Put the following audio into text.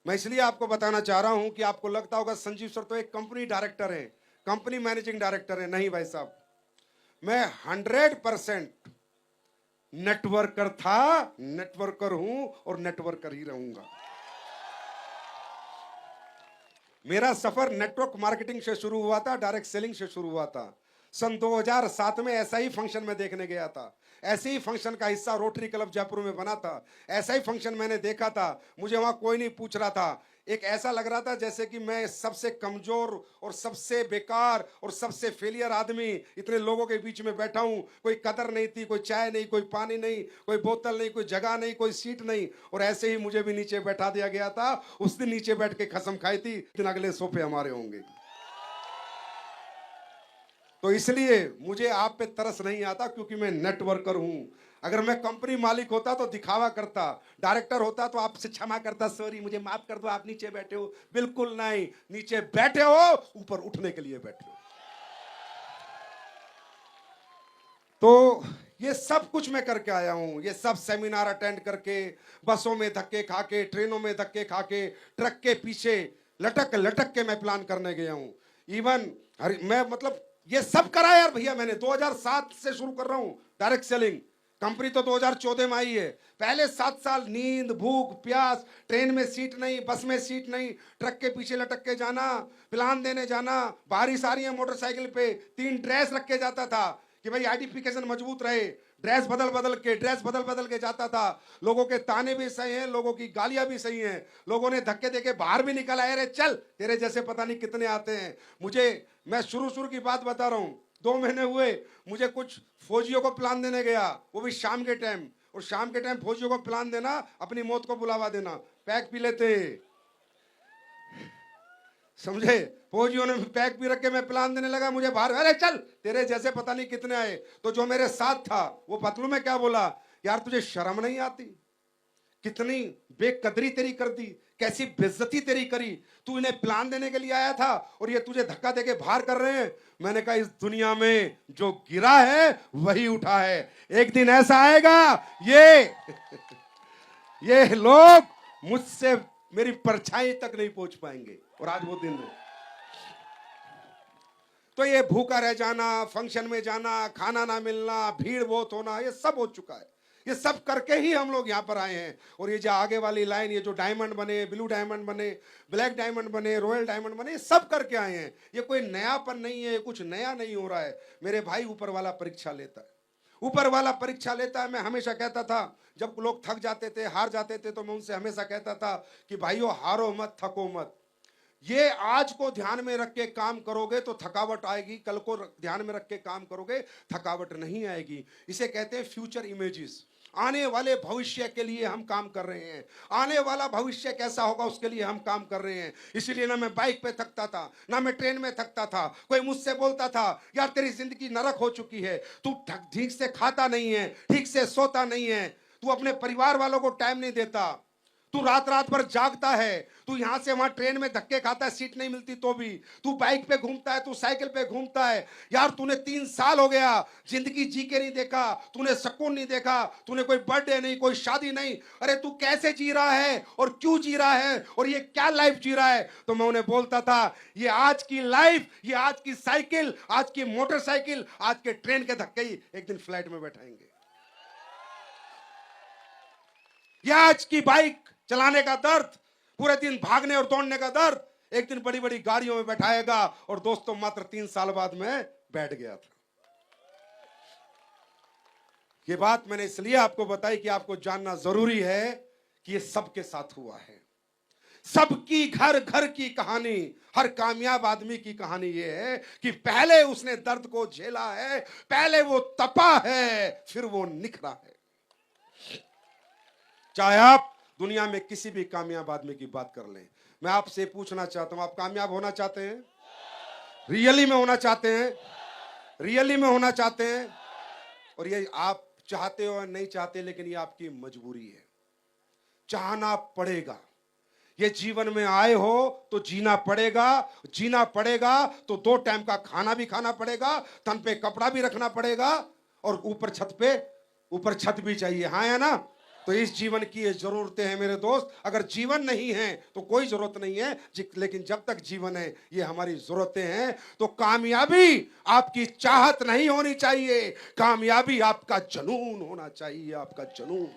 मैं इसलिए आपको बताना चाह रहा हूं कि आपको लगता होगा संजीव सर तो एक कंपनी डायरेक्टर है, कंपनी मैनेजिंग डायरेक्टर है। नहीं भाई साहब, मैं 100% नेटवर्कर था, नेटवर्कर हूं और नेटवर्कर ही रहूंगा। मेरा सफर नेटवर्क मार्केटिंग से शुरू हुआ था, डायरेक्ट सेलिंग से शुरू हुआ था। सन 2007 में ऐसा ही फंक्शन में देखने गया था। ऐसे ही फंक्शन का हिस्सा रोटरी क्लब जयपुर में बना था। ऐसा ही फंक्शन मैंने देखा था। मुझे वहां कोई नहीं पूछ रहा था। एक ऐसा लग रहा था जैसे कि मैं सबसे कमजोर और सबसे बेकार और सबसे फेलियर आदमी इतने लोगों के बीच में बैठा हूं। कोई कदर नहीं थी, कोई चाय नहीं, कोई पानी नहीं, कोई बोतल नहीं, कोई जगह नहीं, कोई सीट नहीं। और ऐसे ही मुझे भी नीचे बैठा दिया गया था। उस दिन नीचे बैठ के कसम खाई थी, दिन अगले सोफे हमारे होंगे। तो इसलिए मुझे आप पे तरस नहीं आता, क्योंकि मैं नेटवर्कर हूं। अगर मैं कंपनी मालिक होता तो दिखावा करता, डायरेक्टर होता तो आपसे क्षमा करता, सॉरी मुझे माफ कर दो, आप नीचे बैठे हो। बिल्कुल नहीं, नीचे बैठे हो, ऊपर उठने के लिए बैठे हो। तो ये सब कुछ मैं करके आया हूं। ये सब सेमिनार अटेंड करके, बसों में धक्के खा के, ट्रेनों में धक्के खा के, ट्रक के पीछे लटक लटक के मैं प्लान करने गया हूं। इवन मैं मतलब ये सब करा यार भैया। मैंने 2007 से शुरू कर रहा हूं डायरेक्ट सेलिंग। कंपनी तो 2014 में आई है। पहले 7 साल नींद, भूख, प्यास, ट्रेन में सीट नहीं, बस में सीट नहीं, ट्रक के पीछे लटक के जाना, प्लान देने जाना, बारिश आ रही है मोटरसाइकिल पे, 3 ड्रेस रख के जाता था कि भाई आइडेंटिफिकेशन मजबूत रहे। ड्रेस बदल बदल के जाता था। लोगों के ताने भी सही हैं, लोगों की गालियां भी सही हैं। लोगों ने धक्के देके बाहर भी निकल आए, अरे चल तेरे जैसे पता नहीं कितने आते हैं। मैं शुरू की बात बता रहा हूं। 2 महीने हुए, मुझे कुछ फौजियों को प्लान देने गया, वो भी शाम के टाइम। और शाम के टाइम फौजियों को प्लान देना, अपनी मौत को बुलावा देना। पैक पी लेते, समझे। फौजियों ने पैक भी रख के मैं प्लान देने लगा, मुझे बाहर, अरे चल तेरे जैसे पता नहीं कितने आए। तो जो मेरे साथ था वो पतलू में क्या बोला, यार तुझे शर्म नहीं आती? कितनी बेकदरी तेरी कर दी, कैसी बेइज्जती तेरी करी। तू इन्हें प्लान देने के लिए आया था और ये तुझे धक्का देके बाहर कर रहे हैं। मैंने कहा इस दुनिया में जो गिरा है वही उठा है। एक दिन ऐसा आएगा, ये लोग मुझसे मेरी परछाई तक नहीं पहुंच पाएंगे। और आज वो दिन है। तो ये भूखा रह जाना, फंक्शन में जाना, खाना ना मिलना, भीड़ बहुत होना, ये सब हो चुका है। ये सब करके ही हम लोग यहाँ पर आए हैं। और ये जो आगे वाली लाइन, ये जो डायमंड बने, ब्लू डायमंड बने, ब्लैक डायमंड बने, रॉयल डायमंड बने, ये सब करके आए हैं। ये कोई नयापन नहीं है, कुछ नया नहीं हो रहा है। मेरे भाई, ऊपर वाला परीक्षा लेता है, ऊपर वाला परीक्षा लेता है। मैं हमेशा कहता था, जब लोग थक जाते थे, हार जाते थे, तो मैं उनसे हमेशा कहता था कि भाइयों हारो मत, थको मत। ये आज को ध्यान में रख के काम करोगे तो थकावट आएगी, कल को ध्यान में रख के काम करोगे थकावट नहीं आएगी। इसे कहते हैं फ्यूचर इमेजेस। आने वाले भविष्य के लिए हम काम कर रहे हैं। आने वाला भविष्य कैसा होगा उसके लिए हम काम कर रहे हैं। इसीलिए ना मैं बाइक पे थकता था, ना मैं ट्रेन में थकता था। कोई मुझसे बोलता था, यार तेरी जिंदगी नरक हो चुकी है, तू ठीक से खाता नहीं है, ठीक से सोता नहीं है, तू अपने परिवार वालों को टाइम नहीं देता, तू रात रात भर जागता है, तू यहां से वहां ट्रेन में धक्के खाता है, सीट नहीं मिलती तो भी, तू बाइक पे घूमता है, तू साइकिल पे घूमता है। यार तूने 3 साल हो गया जिंदगी जी के नहीं देखा, तूने सुकून नहीं देखा, तूने कोई बर्थडे नहीं, कोई शादी नहीं। अरे तू कैसे जी रहा है और क्यों जी रहा है और ये क्या लाइफ जी रहा है? तो मैं उन्हें बोलता था, ये आज की लाइफ, ये आज की साइकिल, आज की मोटरसाइकिल, आज के ट्रेन के धक्के ही एक दिन फ्लाइट में बैठाएंगे। ये आज की बाइक चलाने का दर्द, पूरे दिन भागने और दौड़ने का दर्द, एक दिन बड़ी बड़ी गाड़ियों में बैठाएगा। और दोस्तों, मात्र 3 साल बाद मैं बैठ गया था। ये बात मैंने इसलिए आपको बताई कि आपको जानना जरूरी है कि ये सबके साथ हुआ है। सबकी घर घर की कहानी, हर कामयाब आदमी की कहानी ये है कि पहले उसने दर्द को झेला है, पहले वो तपा है, फिर वो निखरा है। चाहे आप दुनिया में किसी भी कामयाब आदमी की बात कर लें, मैं आपसे पूछना चाहता हूं, आप कामयाब होना चाहते हैं? रियली में होना चाहते हैं? रियली में होना चाहते हैं? और ये आप चाहते हो या नहीं चाहते, लेकिन ये आपकी मजबूरी है। चाहना पड़ेगा। ये जीवन में आए हो तो जीना पड़ेगा। जीना पड़ेगा तो 2 टाइम का खाना भी खाना पड़ेगा, तन पे कपड़ा भी रखना पड़ेगा, और ऊपर छत भी चाहिए। हाँ या ना? तो इस जीवन की ये जरूरतें हैं मेरे दोस्त। अगर जीवन नहीं है तो कोई जरूरत नहीं है, लेकिन जब तक जीवन है ये हमारी जरूरतें हैं। तो कामयाबी आपकी चाहत नहीं होनी चाहिए, कामयाबी आपका जुनून होना चाहिए, आपका जुनून।